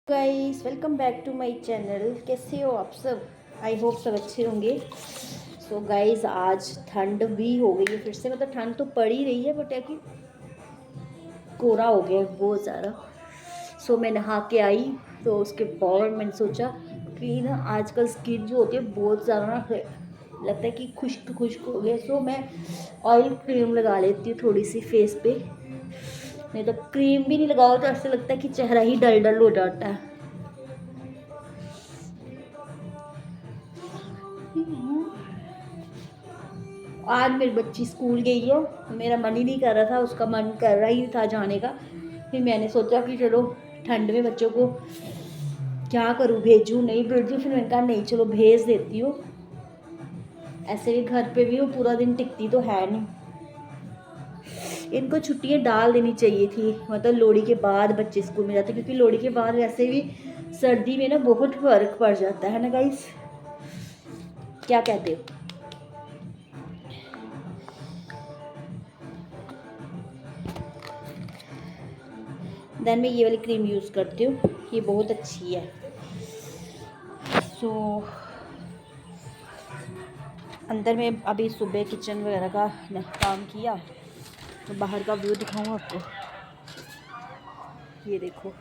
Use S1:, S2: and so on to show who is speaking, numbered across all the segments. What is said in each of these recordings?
S1: Guys welcome back to my channel. कैसे हो आप सब? आई होप सब अच्छे होंगे। सो गाइस आज ठंड भी हो गई है फिर से, मतलब ठंड तो पड़ ही रही है बट है कि कोहरा हो गया है बहुत ज़्यादा। सो मैं नहा के आई तो उसके बाद मैंने सोचा कि ना आजकल स्किन जो होती है बहुत ज़्यादा ना लगता है कि खुश्क खुश्क हो गया। सो मैं ऑयल क्रीम लगा लेती हूँ थोड़ी सी फेस पे। नहीं तो क्रीम भी नहीं लगाओ तो ऐसे लगता है कि चेहरा ही डल डल हो जाता है। आज मेरी बच्ची स्कूल गई है, मेरा मन ही नहीं कर रहा था, उसका मन कर रहा ही था जाने का। फिर मैंने सोचा कि चलो ठंड में बच्चों को क्या करूँ, भेजूँ नहीं भेजूँ। फिर मैंने कहा नहीं चलो भेज देती हूँ। ऐसे भी घर पे भी वो पूरा दिन टिकती तो है नहीं। इनको छुट्टियाँ डाल देनी चाहिए थी, मतलब लोहड़ी के बाद बच्चे स्कूल में जाते, क्योंकि लोहड़ी के बाद वैसे भी सर्दी में ना बहुत फर्क पड़ जाता है ना गाइस, क्या कहते हो? देन मैं ये वाली क्रीम यूज़ करती हूँ, ये बहुत अच्छी है। सो अंदर में अभी सुबह किचन वगैरह का काम किया तो बाहर का व्यू दिखाऊँ आपको। ये देखो,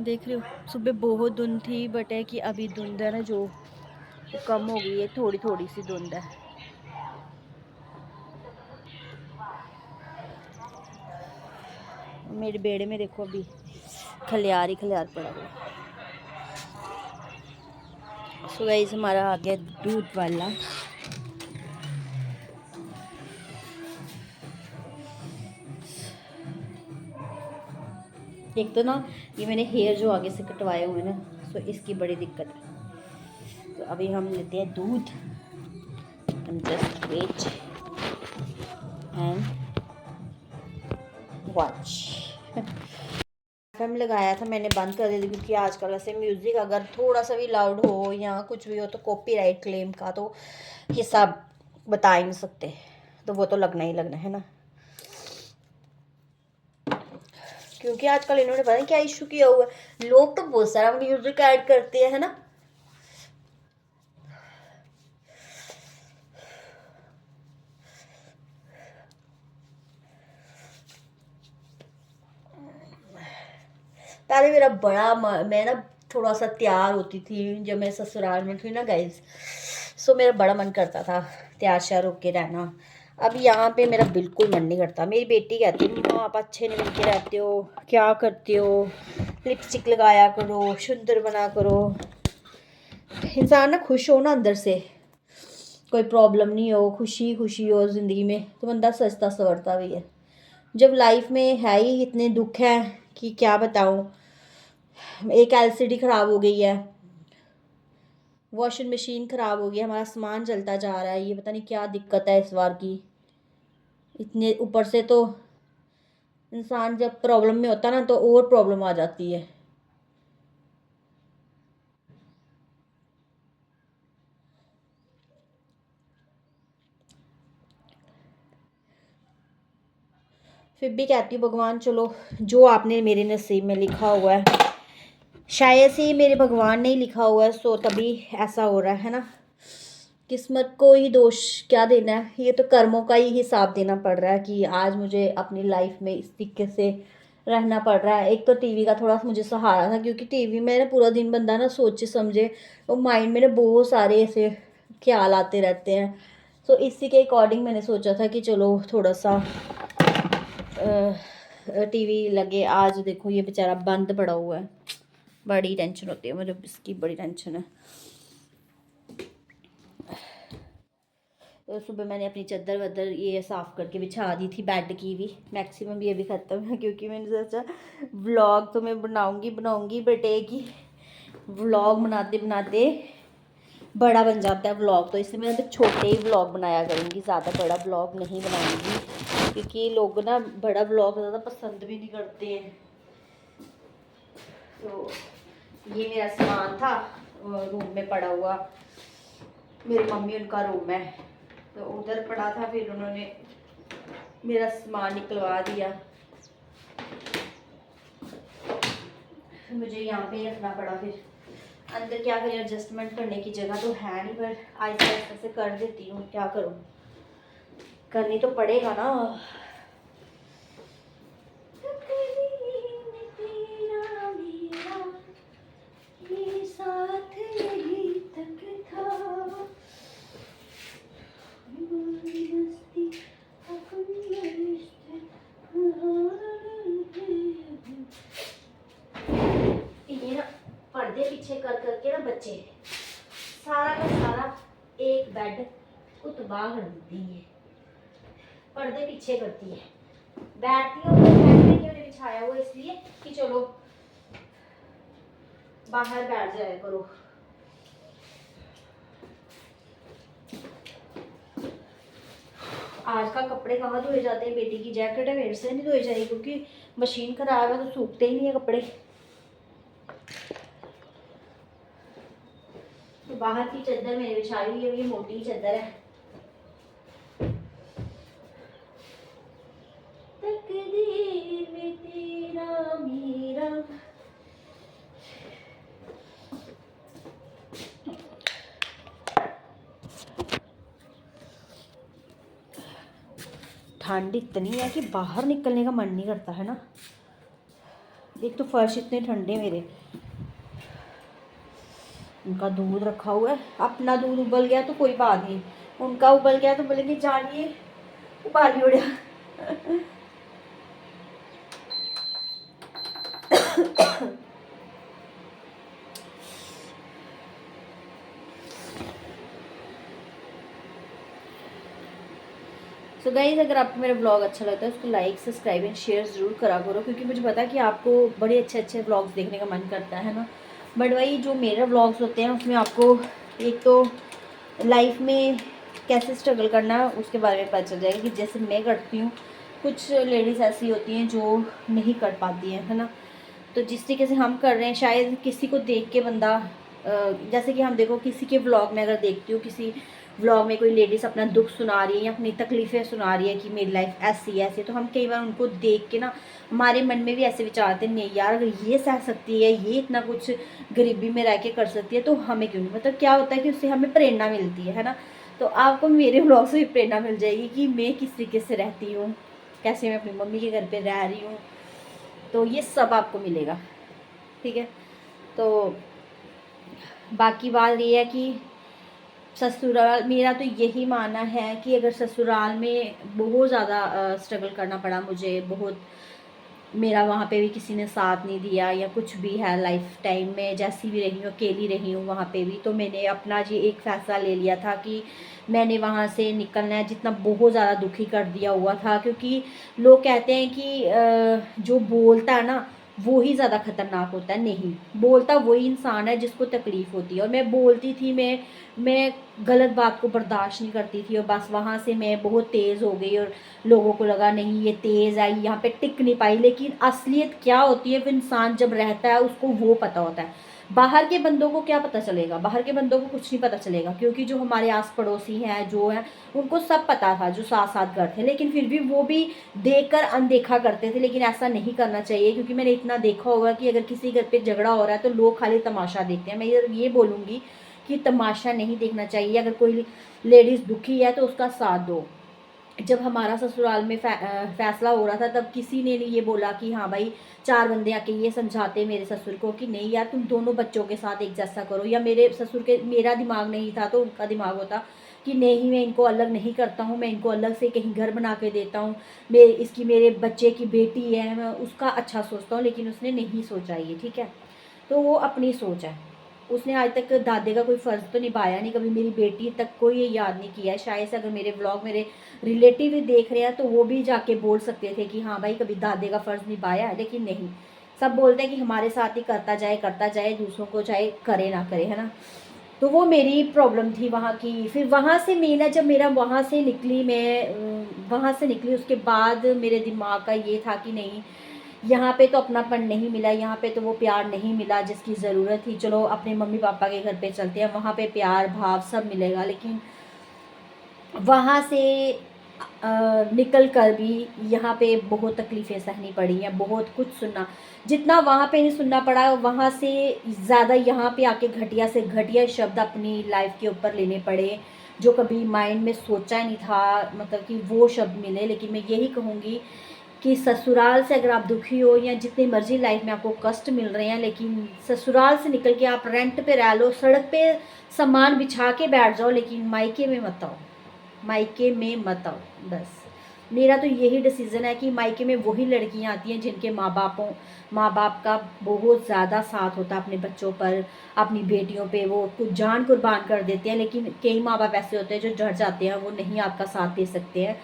S1: देख रहे हो सुबह बहुत धुंध थी बट है कि अभी धुंध है ना जो वो कम हो गई है, थोड़ी थोड़ी सी धुंध है। मेरे बेड़े में देखो अभी खलियार ही खलियार पड़ा हुआ। सो गाइस हमारा आ गया दूध वाला। एक तो ना ये मैंने हेयर जो आगे से कटवाए हुए ना, सो इसकी बड़ी दिक्कत है। तो अभी हम लेते हैं दूध, just wait and watch. FM लगाया था मैंने, बंद कर दिया क्योंकि आजकल ऐसे म्यूज़िक अगर थोड़ा सा भी लाउड हो या कुछ भी हो तो कॉपीराइट क्लेम का तो हिसाब बता ही नहीं सकते, तो वो तो लगना ही लगना है ना। क्योंकि आजकल इन्होंने पता नहीं क्या इशू किया हुआ है, लोग तो बहुत सारा म्यूजिक ऐड करते हैं है ना। पहले मेरा बड़ा मैं ना थोड़ा सा तैयार होती थी जब मैं ससुराल में थी ना गाइस, सो मेरा बड़ा मन करता था तैयार श्यार होके रहना। अब यहाँ पे मेरा बिल्कुल मन नहीं करता। मेरी बेटी कहती है माँ आप अच्छे नहीं बनके रहते हो, क्या करते हो, लिपस्टिक लगाया करो, सुंदर बना करो। इंसान ना खुश हो ना अंदर से, कोई प्रॉब्लम नहीं हो, खुशी खुशी हो ज़िंदगी में, तो बंदा सजता संवरता भी है। जब लाइफ में है ही इतने दुख हैं कि क्या बताऊँ। एक एलसीडी ख़राब हो गई है, वॉशिंग मशीन ख़राब हो गई, हमारा सामान जलता जा रहा है, ये पता नहीं क्या दिक्कत है इस बार की। इतने ऊपर से तो इंसान जब प्रॉब्लम में होता ना तो और प्रॉब्लम आ जाती है। फिर भी कहती हूँ भगवान चलो जो आपने मेरे नसीब में लिखा हुआ है, शायद से मेरे भगवान ने ही लिखा हुआ है, सो तभी ऐसा हो रहा है ना। किस्मत को ही दोष क्या देना है, ये तो कर्मों का ही हिसाब देना पड़ रहा है कि आज मुझे अपनी लाइफ में इस तरीके से रहना पड़ रहा है। एक तो टीवी का थोड़ा सा मुझे सहारा था, क्योंकि टीवी में ना पूरा दिन बंदा ना सोचे समझे और माइंड में ना बहुत सारे ऐसे ख्याल आते रहते हैं। तो इसी के अकॉर्डिंग मैंने सोचा था कि चलो थोड़ा सा टीवी लगे। आज देखो ये बेचारा बंद पड़ा हुआ है, बड़ी टेंशन होती है मुझे, इसकी बड़ी टेंशन है। तो सुबह मैंने अपनी चादर वदर ये साफ़ करके बिछा दी थी, बेड की भी मैक्सिमम ये भी ख़त्म है, क्योंकि मैंने सोचा व्लॉग तो मैं बनाऊंगी बट एक ही व्लॉग बनाते बनाते बड़ा बन जाता है व्लॉग, तो इसलिए मैं तो छोटे ही व्लॉग बनाया करूँगी, ज़्यादा बड़ा व्लॉग नहीं बनाऊँगी, क्योंकि लोग ना बड़ा व्लॉग ज़्यादा पसंद भी नहीं करते हैं। तो ये मेरा सामान था रूम में पड़ा हुआ, मेरी मम्मी उनका रूम है तो उधर पड़ा था, फिर उन्होंने मेरा सामान निकलवा दिया। फिर मुझे यहाँ पे रखना पड़ा। फिर अंदर क्या करें, एडजस्टमेंट करने की जगह तो है नहीं, पर आहिस्ता आहिस्ता से कर देती हूँ। क्या करूँ, करनी तो पड़ेगा ना। साथ यही तक था, ये ना पर्दे पीछे कर करके ना बच्चे सारा का सारा एक बेड को तबाह कर देती है। पर्दे पीछे करती है, बैठती है बेड में क्यों नहीं बिछाया हुआ, इसलिए कि चलो बाहर बैठ जाया करो। आज का कपड़े कहाँ धोए जाते हैं, बेटी की जैकेट है मेरे से नहीं धोई जाएगी क्योंकि मशीन खराब है तो सूखते ही नहीं है कपड़े। तो बाहर की चादर मैंने बिछाई हुई है, ये मोटी चादर है। तकदीर में तेरा मेरा, ठंड इतनी है कि बाहर निकलने का मन नहीं करता है ना। एक तो फर्श इतने ठंडे मेरे, उनका दूध रखा हुआ है, अपना दूध उबल गया तो कोई बात नहीं, उनका उबल गया तो बोलेंगे जानिए उबाली उड़ा। सो गाइस, अगर आपको मेरा ब्लॉग अच्छा लगता है उसको लाइक सब्सक्राइब एंड शेयर ज़रूर करा करो, क्योंकि मुझे पता है कि आपको बड़े अच्छे अच्छे ब्लॉग्स देखने का मन करता है ना। बट वही जो मेरे ब्लॉग्स होते हैं उसमें आपको एक तो लाइफ में कैसे स्ट्रगल करना है उसके बारे में पता चल जाएगा कि जैसे मैं करती हूँ। कुछ लेडीज़ ऐसी होती हैं जो नहीं कर पाती हैं, है ना। तो जिस तरीके से हम कर रहे हैं, शायद किसी को देख के बंदा जैसे कि हम देखो किसी के व्लॉग में अगर देखती हूँ, किसी व्लॉग में कोई लेडीज़ अपना दुख सुना रही है या अपनी तकलीफ़ें सुना रही है कि मेरी लाइफ ऐसी है ऐसी, तो हम कई बार उनको देख के ना हमारे मन में भी ऐसे विचार आते हैं, नहीं यार अगर ये सह सकती है, ये इतना कुछ गरीबी में रह के कर सकती है तो हमें क्यों नहीं। मतलब क्या होता है कि उससे हमें प्रेरणा मिलती है ना। तो आपको मेरे व्लॉग से भी प्रेरणा मिल जाएगी कि मैं किस तरीके से रहती हूँ, कैसे मैं अपनी मम्मी के घर पर रह रही हूँ, तो ये सब आपको मिलेगा, ठीक है। तो बाकी बात ये है कि ससुराल, मेरा तो यही मानना है कि अगर ससुराल में बहुत ज़्यादा स्ट्रगल करना पड़ा मुझे, बहुत मेरा वहाँ पे भी किसी ने साथ नहीं दिया या कुछ भी है, लाइफ टाइम में जैसी भी रही हूँ, अकेली रही हूँ वहाँ पे भी, तो मैंने अपना जी एक फ़ैसला ले लिया था कि मैंने वहाँ से निकलना है, जितना बहुत ज़्यादा दुखी कर दिया हुआ था। क्योंकि लोग कहते हैं कि जो बोलता है ना वो ही ज़्यादा ख़तरनाक होता है, नहीं, बोलता वही इंसान है जिसको तकलीफ़ होती है। और मैं बोलती थी, मैं गलत बात को बर्दाश्त नहीं करती थी, और बस वहाँ से मैं बहुत तेज़ हो गई और लोगों को लगा नहीं ये तेज़ आई, यहाँ पे टिक नहीं पाई। लेकिन असलियत क्या होती है, वो इंसान जब रहता है उसको वो पता होता है। बाहर के बंदों को क्या पता चलेगा, बाहर के बंदों को कुछ नहीं पता चलेगा, क्योंकि जो हमारे आस पड़ोसी हैं जो हैं उनको सब पता था, जो साथ साथ घर थे, लेकिन फिर भी वो भी देखकर अनदेखा करते थे। लेकिन ऐसा नहीं करना चाहिए, क्योंकि मैंने इतना देखा होगा कि अगर किसी घर पे झगड़ा हो रहा है तो लोग खाली तमाशा देखते हैं। मैं ये बोलूँगी कि तमाशा नहीं देखना चाहिए। अगर कोई लेडीज़ दुखी है तो उसका साथ दो। जब हमारा ससुराल में फैसला हो रहा था तब किसी ने नहीं ये बोला कि हाँ भाई, चार बंदे आके ये समझाते मेरे ससुर को कि नहीं यार तुम दोनों बच्चों के साथ एक जैसा करो, या मेरे ससुर के, मेरा दिमाग नहीं था तो उनका दिमाग होता कि नहीं मैं इनको अलग नहीं करता हूँ, मैं इनको अलग से कहीं घर बना के देता हूँ, मेरे बच्चे की बेटी है, मैं उसका अच्छा सोचता हूँ। लेकिन उसने नहीं सोचा ये, ठीक है। तो वो अपनी सोच है, उसने आज तक दादे का कोई फ़र्ज़ तो निभाया नहीं, कभी मेरी बेटी तक को ये याद नहीं किया है। शायद से अगर मेरे व्लॉग मेरे रिलेटिव भी देख रहे हैं तो वो भी जाके बोल सकते थे कि हाँ भाई कभी दादे का फ़र्ज़ निभाया है, लेकिन नहीं, सब बोलते हैं कि हमारे साथ ही करता जाए, दूसरों को चाहे करे ना करे, है ना। तो वो मेरी प्रॉब्लम थी वहाँ की। फिर वहाँ से मेरा, जब मेरा वहाँ से निकली, मैं वहाँ से निकली, उसके बाद मेरे दिमाग का ये था कि नहीं, यहाँ पे तो अपनापन नहीं मिला, यहाँ पे तो वो प्यार नहीं मिला जिसकी ज़रूरत थी। चलो अपने मम्मी पापा के घर पे चलते हैं, वहाँ पे प्यार भाव सब मिलेगा। लेकिन वहाँ से निकल कर भी यहाँ पे बहुत तकलीफ़ें सहनी पड़ी हैं, बहुत कुछ सुनना, जितना वहाँ पे नहीं सुनना पड़ा, वहाँ से ज़्यादा यहाँ पे आके घटिया से घटिया शब्द अपनी लाइफ के ऊपर लेने पड़े, जो कभी माइंड में सोचा ही नहीं था, मतलब कि वो शब्द मिले। लेकिन मैं यही कहूँगी कि ससुराल से अगर आप दुखी हो या जितनी मर्जी लाइफ में आपको कष्ट मिल रहे हैं, लेकिन ससुराल से निकल के आप रेंट पे रह लो, सड़क पे सामान बिछा के बैठ जाओ, लेकिन मायके में मत आओ, मायके में मत आओ। बस मेरा तो यही डिसीज़न है कि मायके में वही लड़कियां आती हैं जिनके माँ बाप का बहुत ज़्यादा साथ होता है अपने बच्चों पर, अपनी बेटियों पे, वो कुछ जान कुर्बान कर देते हैं। लेकिन कई माँ बाप ऐसे होते हैं जो डर जाते हैं, वो नहीं आपका साथ दे सकते हैं।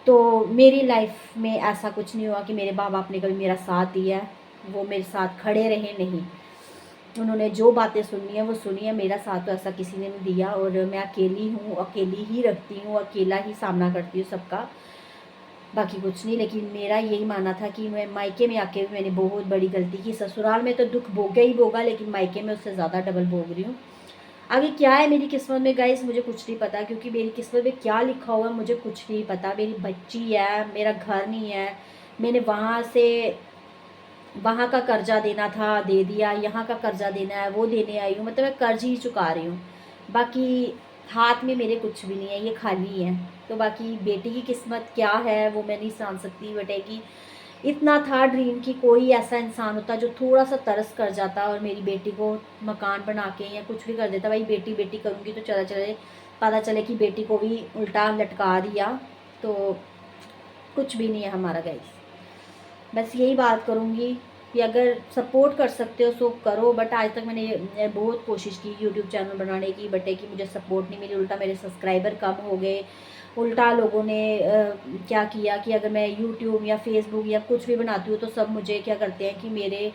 S1: तो मेरी लाइफ में ऐसा कुछ नहीं हुआ कि मेरे माँ बाप ने कभी मेरा साथ दिया है, वो मेरे साथ खड़े रहे नहीं। उन्होंने जो बातें सुननी है वो सुनी है, मेरा साथ तो ऐसा किसी ने नहीं दिया। और मैं अकेली हूँ, अकेली ही रखती हूँ, अकेला ही सामना करती हूँ सबका, बाकी कुछ नहीं। लेकिन मेरा यही मानना था कि मैं मायके में आके भी मैंने बहुत बड़ी गलती की। ससुराल में तो दुख भोगा ही भोगा, लेकिन मायके में उससे ज़्यादा डबल भोग रही हूँ। आगे क्या है मेरी किस्मत में गाइस, मुझे कुछ नहीं पता, क्योंकि मेरी किस्मत में क्या लिखा हुआ है मुझे कुछ नहीं पता। मेरी बच्ची है, मेरा घर नहीं है, मैंने वहाँ का कर्जा देना था दे दिया, यहाँ का कर्जा देना है वो देने आई हूँ, मतलब मैं कर्ज ही चुका रही हूँ। बाकी हाथ में मेरे कुछ भी नहीं है, ये खाली है। तो बाकी बेटी की किस्मत क्या है वो मैं नहीं जान सकती, बेटे इतना था ड्रीम कि कोई ऐसा इंसान होता जो थोड़ा सा तरस कर जाता और मेरी बेटी को मकान बना के या कुछ भी कर देता। भाई बेटी बेटी करूँगी तो चला चले, पता चले कि बेटी को भी उल्टा लटका दिया, तो कुछ भी नहीं है हमारा गाइस। बस यही बात करूँगी कि अगर सपोर्ट कर सकते हो सो करो, बट आज तक मैंने बहुत कोशिश की यूट्यूब चैनल बनाने की, बट है कि मुझे सपोर्ट नहीं मिली, उल्टा मेरे सब्सक्राइबर कम हो गए। उल्टा लोगों ने क्या किया कि अगर मैं यूट्यूब या फेसबुक या कुछ भी बनाती हूँ तो सब मुझे क्या करते हैं कि मेरे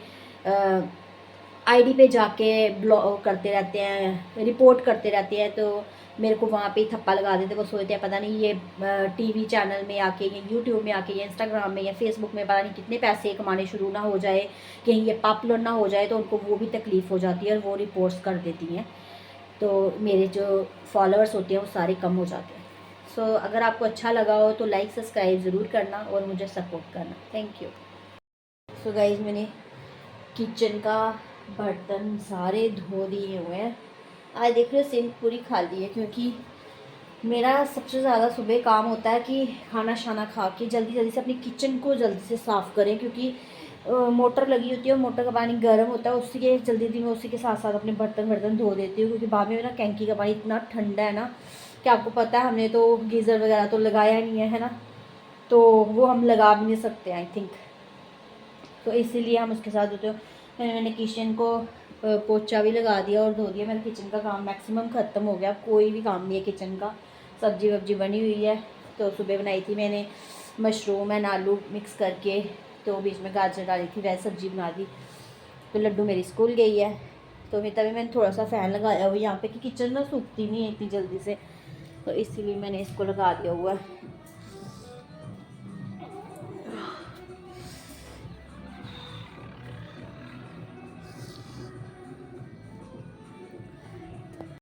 S1: आईडी पे जाके ब्लॉक करते रहते हैं, रिपोर्ट करते रहते हैं। तो मेरे को वहाँ पे ही थप्पा लगा देते, वो सोचते हैं पता नहीं ये टीवी चैनल में आके या यूट्यूब में आके या इंस्टाग्राम में या फेसबुक में पता नहीं कितने पैसे कमाने शुरू ना हो जाए, कहीं ये पॉपुलर ना हो जाए, तो उनको वो भी तकलीफ़ हो जाती है और वो रिपोर्ट्स कर देती हैं। तो मेरे जो फॉलोअर्स होते हैं वो सारे कम हो जाते हैं। सो अगर आपको अच्छा लगा हो तो लाइक सब्सक्राइब ज़रूर करना और मुझे सपोर्ट करना। Thank you. सो गाइज मैंने किचन का बर्तन सारे धो दिए हुए हैं। आज देख रहे हो सिंक पूरी खाली है, क्योंकि मेरा सबसे ज़्यादा सुबह काम होता है कि खाना शाना खा के जल्दी जल्दी से अपनी किचन को जल्दी से साफ़ करें, क्योंकि मोटर लगी होती है और मोटर का पानी गर्म होता है, उसी के जल्दी जल्दी मैं उसी के साथ साथ अपने बर्तन वर्तन धो देती हूँ। क्योंकि बाद में ना टैंकी का पानी इतना ठंडा है ना कि आपको पता है, हमने तो गीज़र वगैरह तो लगाया नहीं है ना, तो वो हम लगा भी नहीं सकते आई थिंक, तो इसीलिए हम उसके साथ होते हो। मैंने किचन को पोछा भी लगा दिया और धो दिया। मेरा किचन का काम मैक्सिमम ख़त्म हो गया, कोई भी काम नहीं है किचन का। सब्जी वब्जी बनी हुई है, तो सुबह बनाई थी मैंने मशरूम एंड आलू मिक्स करके, तो बीच में गाजर डाली थी, वैसे सब्जी बना दी। तो लड्डू मेरी स्कूल गई है, तो फिर तभी मैंने थोड़ा सा फ़ैन लगाया हुआ यहाँ पे कि किचन ना सूखती नहीं है इतनी जल्दी से, तो इसीलिए मैंने इसको लगा दिया हुआ है।